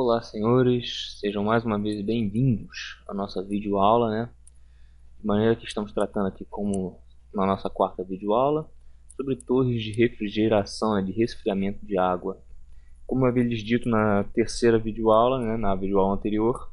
Olá, senhores, sejam mais uma vez bem-vindos à nossa videoaula, né? De maneira que estamos tratando aqui, como na nossa quarta videoaula, sobre torres de refrigeração, né, de resfriamento de água. Como eu havia lhes dito na terceira videoaula, né, na videoaula anterior,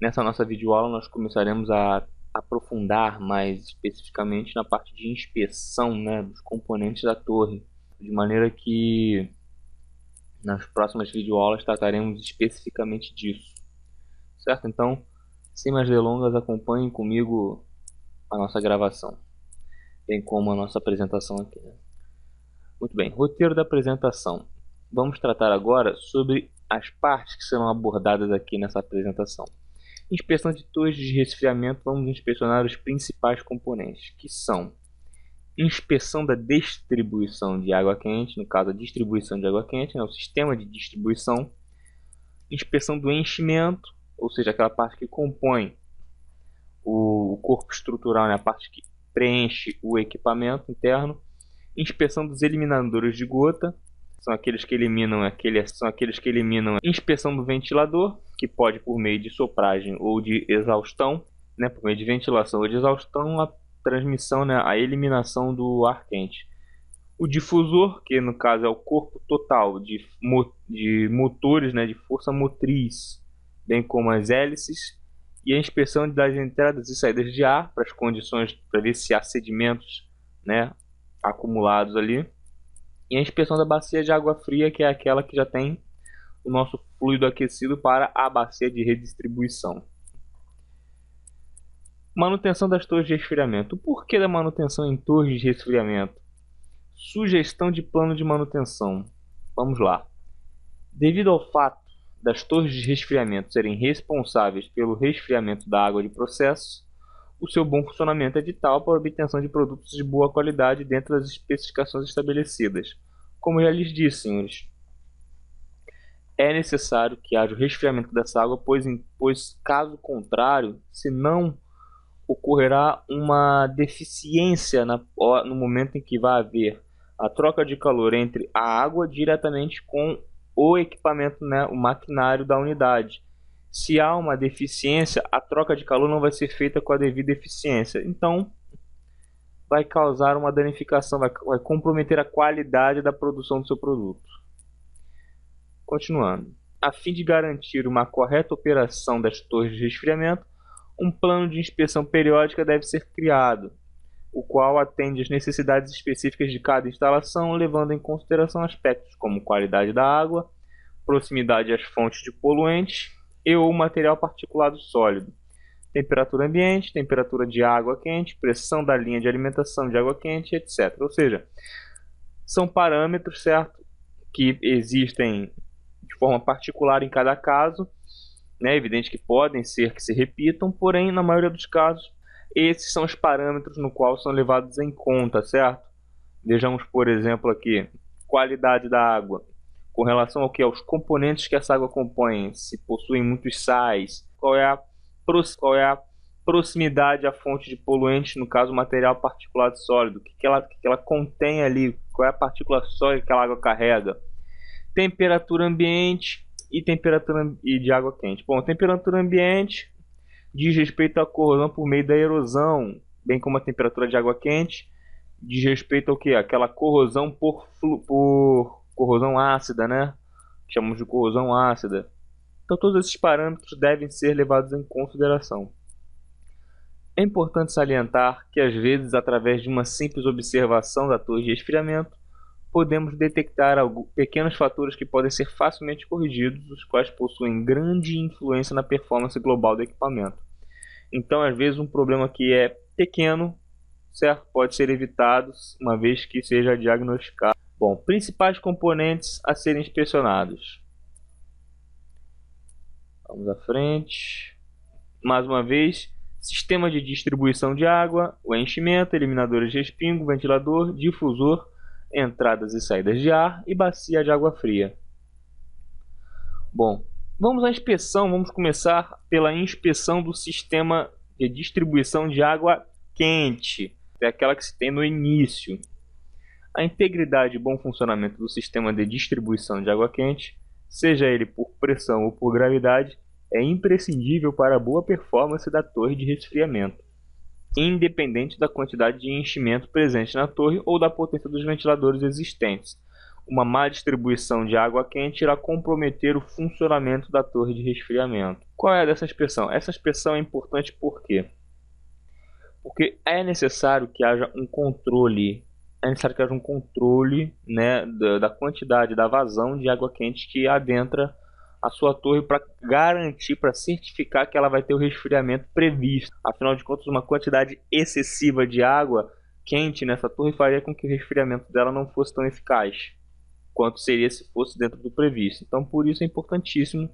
nessa nossa videoaula nós começaremos a aprofundar mais especificamente na parte de inspeção, né, dos componentes da torre, de maneira que nas próximas videoaulas trataremos especificamente disso, certo? Então, sem mais delongas, acompanhem comigo a nossa gravação, bem como a nossa apresentação aqui, né? Muito bem, roteiro da apresentação. Vamos tratar agora sobre as partes que serão abordadas aqui nessa apresentação. Inspeção de torres de resfriamento, vamos inspecionar os principais componentes, que são inspeção da distribuição de água quente, no caso a distribuição de água quente, né, o sistema de distribuição, inspeção do enchimento, ou seja, aquela parte que compõe o corpo estrutural, né, a parte que preenche o equipamento interno, inspeção dos eliminadores de gota, são aqueles que eliminam inspeção do ventilador, que pode por meio de sopragem ou de exaustão, né, por meio de ventilação ou de exaustão, a transmissão, né, a eliminação do ar quente. O difusor, que no caso é o corpo total de motores, né, de força motriz, bem como as hélices, e a inspeção das entradas e saídas de ar para as condições, para ver se há sedimentos, né, acumulados ali. E a inspeção da bacia de água fria, que é aquela que já tem o nosso fluido aquecido para a bacia de redistribuição. Manutenção das torres de resfriamento. O porquê da manutenção em torres de resfriamento? Sugestão de plano de manutenção. Vamos lá. Devido ao fato das torres de resfriamento serem responsáveis pelo resfriamento da água de processo, o seu bom funcionamento é vital para a obtenção de produtos de boa qualidade dentro das especificações estabelecidas. Como já lhes disse, senhores, é necessário que haja o resfriamento dessa água, pois caso contrário, senão ocorrerá uma deficiência no momento em que vai haver a troca de calor entre a água diretamente com o equipamento, né, o maquinário da unidade. Se há uma deficiência, a troca de calor não vai ser feita com a devida eficiência. Então, vai causar uma danificação, vai comprometer a qualidade da produção do seu produto. Continuando. A fim de garantir uma correta operação das torres de resfriamento, um plano de inspeção periódica deve ser criado, o qual atende às necessidades específicas de cada instalação, levando em consideração aspectos como qualidade da água, proximidade às fontes de poluentes e ou material particulado sólido, temperatura ambiente, temperatura de água quente, pressão da linha de alimentação de água quente, etc. Ou seja, são parâmetros, certo, que existem de forma particular em cada caso, né? É evidente que podem ser que se repitam, porém, na maioria dos casos, esses são os parâmetros no qual são levados em conta, certo? Vejamos, por exemplo, aqui, qualidade da água, com relação ao que? Aos componentes que essa água compõe, se possuem muitos sais, qual é a proximidade à fonte de poluentes, no caso, material particulado sólido, o que ela contém ali, qual é a partícula sólida que aquela água carrega, temperatura ambiente e temperatura de água quente. Bom, temperatura ambiente diz respeito à corrosão por meio da erosão, bem como a temperatura de água quente diz respeito ao que? Aquela corrosão por corrosão ácida, né? Chamamos de corrosão ácida. Então todos esses parâmetros devem ser levados em consideração. É importante salientar que às vezes, através de uma simples observação da torre de resfriamento, podemos detectar pequenos fatores que podem ser facilmente corrigidos, os quais possuem grande influência na performance global do equipamento. Então, às vezes, um problema que é pequeno, certo, pode ser evitado uma vez que seja diagnosticado. Bom, principais componentes a serem inspecionados. Vamos à frente. Mais uma vez, sistema de distribuição de água, o enchimento, eliminadores de respingo, ventilador, difusor, entradas e saídas de ar e bacia de água fria. Bom, vamos à inspeção. Vamos começar pela inspeção do sistema de distribuição de água quente, é aquela que se tem no início. A integridade e bom funcionamento do sistema de distribuição de água quente seja ele por pressão ou por gravidade, é imprescindível para a boa performance da torre de resfriamento, independente da quantidade de enchimento presente na torre ou da potência dos ventiladores existentes. Uma má distribuição de água quente irá comprometer o funcionamento da torre de resfriamento. Qual é dessa inspeção? Essa inspeção é importante por quê? Porque é necessário que haja um controle, né, da quantidade da vazão de água quente que adentra a sua torre, para garantir, para certificar que ela vai ter o resfriamento previsto. Afinal de contas, uma quantidade excessiva de água quente nessa torre faria com que o resfriamento dela não fosse tão eficaz quanto seria se fosse dentro do previsto. Então, por isso é importantíssimo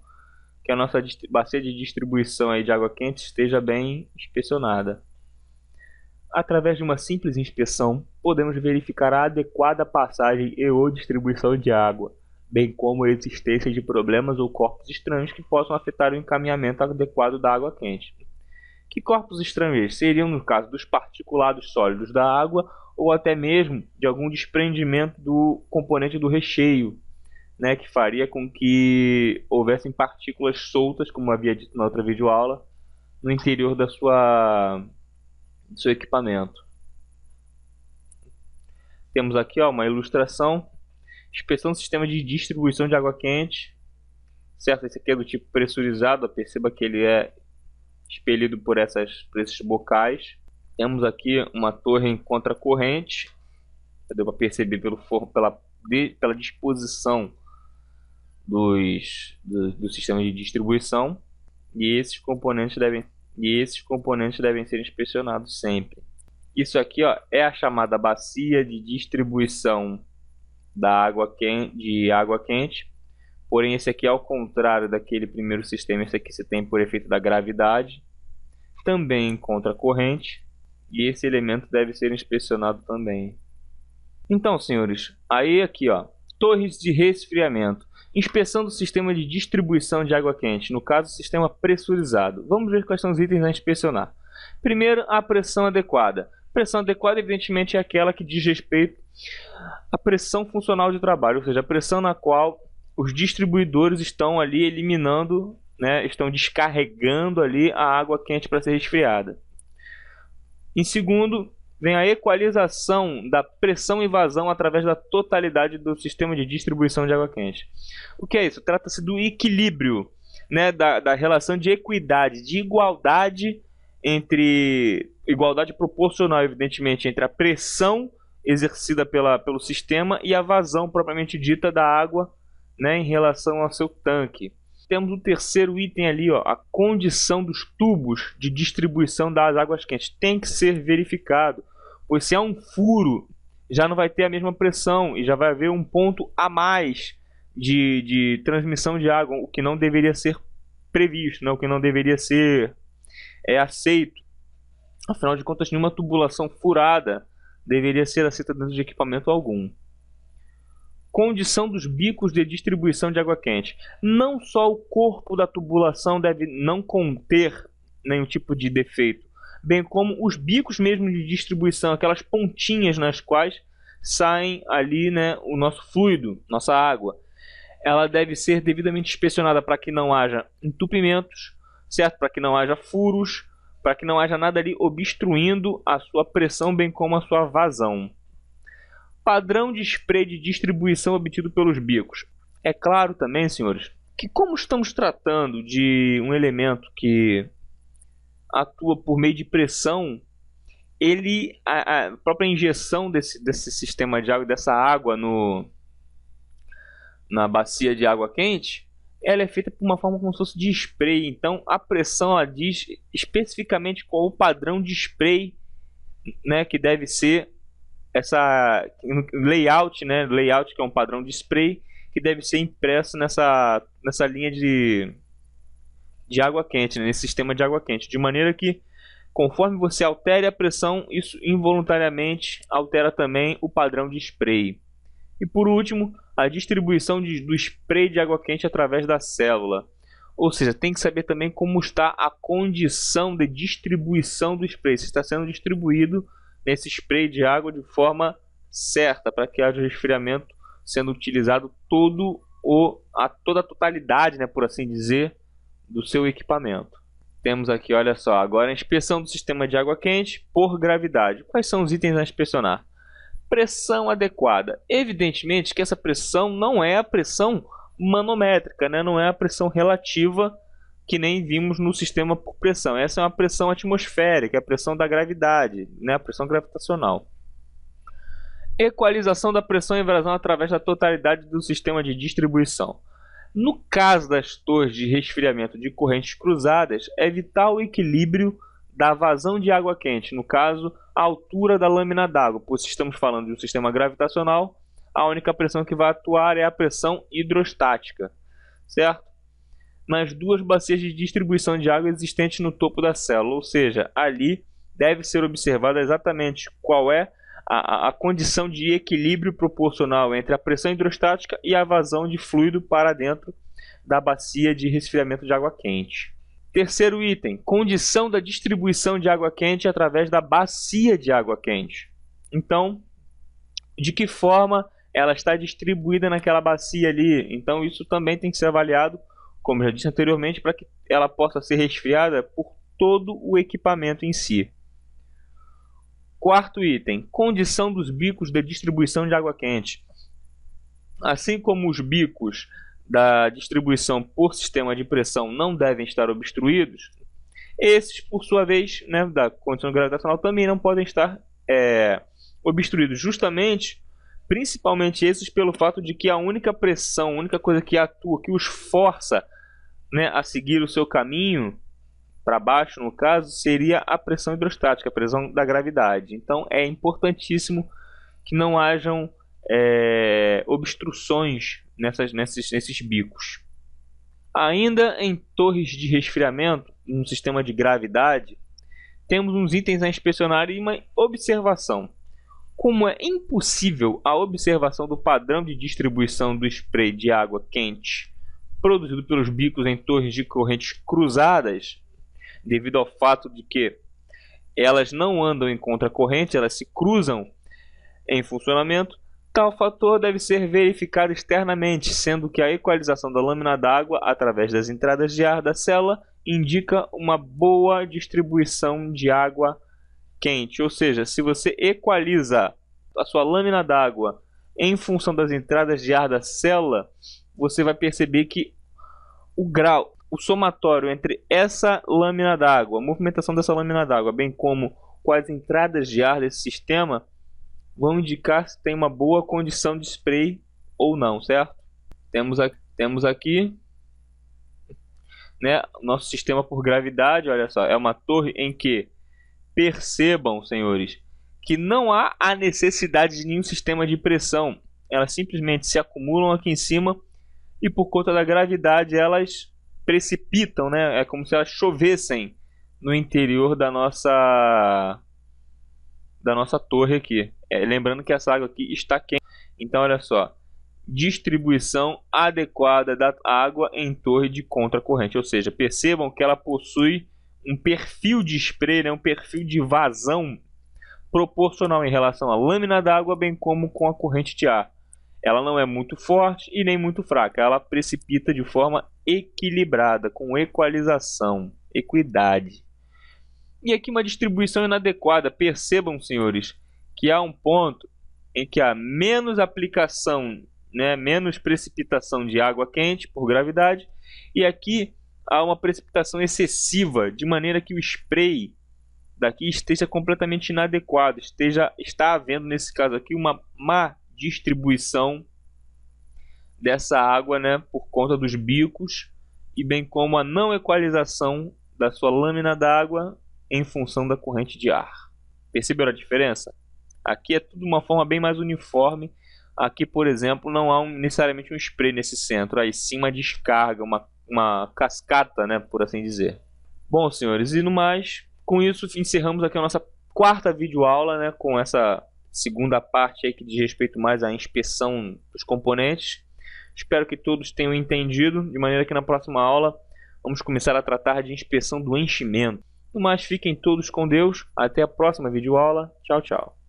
que a nossa bacia de distribuição aí de água quente esteja bem inspecionada. Através de uma simples inspeção, podemos verificar a adequada passagem e ou distribuição de água, bem como a existência de problemas ou corpos estranhos que possam afetar o encaminhamento adequado da água quente. Que corpos estranhos seriam no caso dos particulados sólidos da água ou até mesmo de algum desprendimento do componente do recheio, né, que faria com que houvessem partículas soltas, como havia dito na outra videoaula, no interior do seu equipamento. Temos aqui uma ilustração. Inspeção do sistema de distribuição de água quente, certo? Esse aqui é do tipo pressurizado, perceba que ele é expelido por esses bocais. Temos aqui uma torre em contracorrente, deu para perceber pela disposição do sistema de distribuição, e esses componentes devem ser inspecionados sempre. Isso aqui é a chamada bacia de distribuição de água quente, porém esse aqui é ao contrário daquele primeiro sistema. Esse aqui se tem por efeito da gravidade, também em contracorrente, e esse elemento deve ser inspecionado também. Então, senhores, aí aqui torres de resfriamento, inspeção do sistema de distribuição de água quente, no caso sistema pressurizado. Vamos ver quais são os itens a inspecionar. Primeiro, a pressão adequada. Pressão adequada, evidentemente, é aquela que diz respeito à pressão funcional de trabalho, ou seja, a pressão na qual os distribuidores estão ali eliminando, né, estão descarregando ali a água quente para ser resfriada. Em segundo, vem a equalização da pressão e vazão através da totalidade do sistema de distribuição de água quente. O que é isso? Trata-se do equilíbrio, né, da relação de equidade, de igualdade igualdade proporcional, evidentemente, entre a pressão exercida pelo sistema e a vazão propriamente dita da água, né, em relação ao seu tanque. Temos o terceiro item ali, a condição dos tubos de distribuição das águas quentes. Tem que ser verificado, pois se há um furo, já não vai ter a mesma pressão e já vai haver um ponto a mais de transmissão de água, o que não deveria ser previsto, né, o que não deveria ser aceito. Afinal de contas, nenhuma tubulação furada deveria ser aceita dentro de equipamento algum. Condição dos bicos de distribuição de água quente. Não só o corpo da tubulação deve não conter nenhum tipo de defeito, bem como os bicos mesmo de distribuição, aquelas pontinhas nas quais saem ali, né, o nosso fluido, nossa água. Ela deve ser devidamente inspecionada para que não haja entupimentos, certo? Para que não haja furos, para que não haja nada ali obstruindo a sua pressão, bem como a sua vazão. Padrão de spray de distribuição obtido pelos bicos. É claro também, senhores, que como estamos tratando de um elemento que atua por meio de pressão, a própria injeção desse sistema de água, dessa água na bacia de água quente, ela é feita por uma forma como se fosse de spray. Então a pressão diz especificamente qual o padrão de spray, né, que deve ser layout, né, layout que é um padrão de spray que deve ser impresso nessa linha de água quente, né, nesse sistema de água quente, de maneira que conforme você altere a pressão, isso involuntariamente altera também o padrão de spray. E por último, a distribuição do spray de água quente através da célula. Ou seja, tem que saber também como está a condição de distribuição do spray. Se está sendo distribuído nesse spray de água de forma certa, para que haja resfriamento sendo utilizado todo toda a totalidade, né, por assim dizer, do seu equipamento. Temos aqui, olha só, agora a inspeção do sistema de água quente por gravidade. Quais são os itens a inspecionar? Pressão adequada. Evidentemente que essa pressão não é a pressão manométrica, né? Não é a pressão relativa que nem vimos no sistema por pressão. Essa é uma pressão atmosférica, a pressão da gravidade, né? A pressão gravitacional. Equalização da pressão e vazão através da totalidade do sistema de distribuição. No caso das torres de resfriamento de correntes cruzadas, é vital o equilíbrio da vazão de água quente, no caso, a altura da lâmina d'água, pois estamos falando de um sistema gravitacional, a única pressão que vai atuar é a pressão hidrostática, certo? Nas duas bacias de distribuição de água existentes no topo da célula, ou seja, ali deve ser observada exatamente qual é a condição de equilíbrio proporcional entre a pressão hidrostática e a vazão de fluido para dentro da bacia de resfriamento de água quente. Terceiro item, condição da distribuição de água quente através da bacia de água quente. Então, de que forma ela está distribuída naquela bacia ali? Então, isso também tem que ser avaliado, como já disse anteriormente, para que ela possa ser resfriada por todo o equipamento em si. Quarto item, condição dos bicos da distribuição de água quente. Assim como os bicos da distribuição por sistema de pressão não devem estar obstruídos, esses, por sua vez, né, da condição gravitacional, também não podem estar obstruídos, justamente, principalmente esses, pelo fato de que a única pressão, a única coisa que atua, que os força, né, a seguir o seu caminho para baixo, no caso, seria a pressão hidrostática, a pressão da gravidade. Então é importantíssimo que não hajam obstruções nesses bicos. Ainda em torres de resfriamento, no sistema de gravidade, temos uns itens a inspecionar e uma observação. Como é impossível a observação do padrão de distribuição do spray de água quente produzido pelos bicos em torres de correntes cruzadas, devido ao fato de que elas não andam em contracorrente, elas se cruzam em funcionamento, tal fator deve ser verificado externamente, sendo que a equalização da lâmina d'água através das entradas de ar da célula indica uma boa distribuição de água quente. Ou seja, se você equaliza a sua lâmina d'água em função das entradas de ar da célula, você vai perceber que o somatório entre essa lâmina d'água, a movimentação dessa lâmina d'água, bem como com as entradas de ar desse sistema, vão indicar se tem uma boa condição de spray ou não, certo? Temos aqui, né, nosso sistema por gravidade. Olha só, é uma torre em que, percebam, senhores, que não há a necessidade de nenhum sistema de pressão. Elas simplesmente se acumulam aqui em cima e, por conta da gravidade, elas precipitam, né? É como se elas chovessem no interior da nossa torre aqui. Lembrando que essa água aqui está quente. Então, olha só, distribuição adequada da água em torre de contracorrente. Ou seja, percebam que ela possui um perfil de spray, né? Um perfil de vazão proporcional em relação à lâmina d'água, bem como com a corrente de ar. Ela não é muito forte e nem muito fraca. Ela precipita de forma equilibrada, com equalização, equidade. E aqui uma distribuição inadequada. Percebam, senhores, que há um ponto em que há menos aplicação, né, menos precipitação de água quente por gravidade, e aqui há uma precipitação excessiva, de maneira que o spray daqui esteja completamente inadequado. Está havendo, nesse caso aqui, uma má distribuição dessa água, né, por conta dos bicos, e bem como a não equalização da sua lâmina d'água em função da corrente de ar. Perceberam a diferença? Aqui é tudo de uma forma bem mais uniforme. Aqui, por exemplo, não há necessariamente um spray nesse centro, aí sim uma descarga, uma cascata, né, por assim dizer. Bom, senhores, e no mais, com isso encerramos aqui a nossa quarta videoaula, né, com essa segunda parte aí que diz respeito mais à inspeção dos componentes. Espero que todos tenham entendido, de maneira que na próxima aula vamos começar a tratar de inspeção do enchimento. No mais, fiquem todos com Deus. Até a próxima videoaula. Tchau, tchau.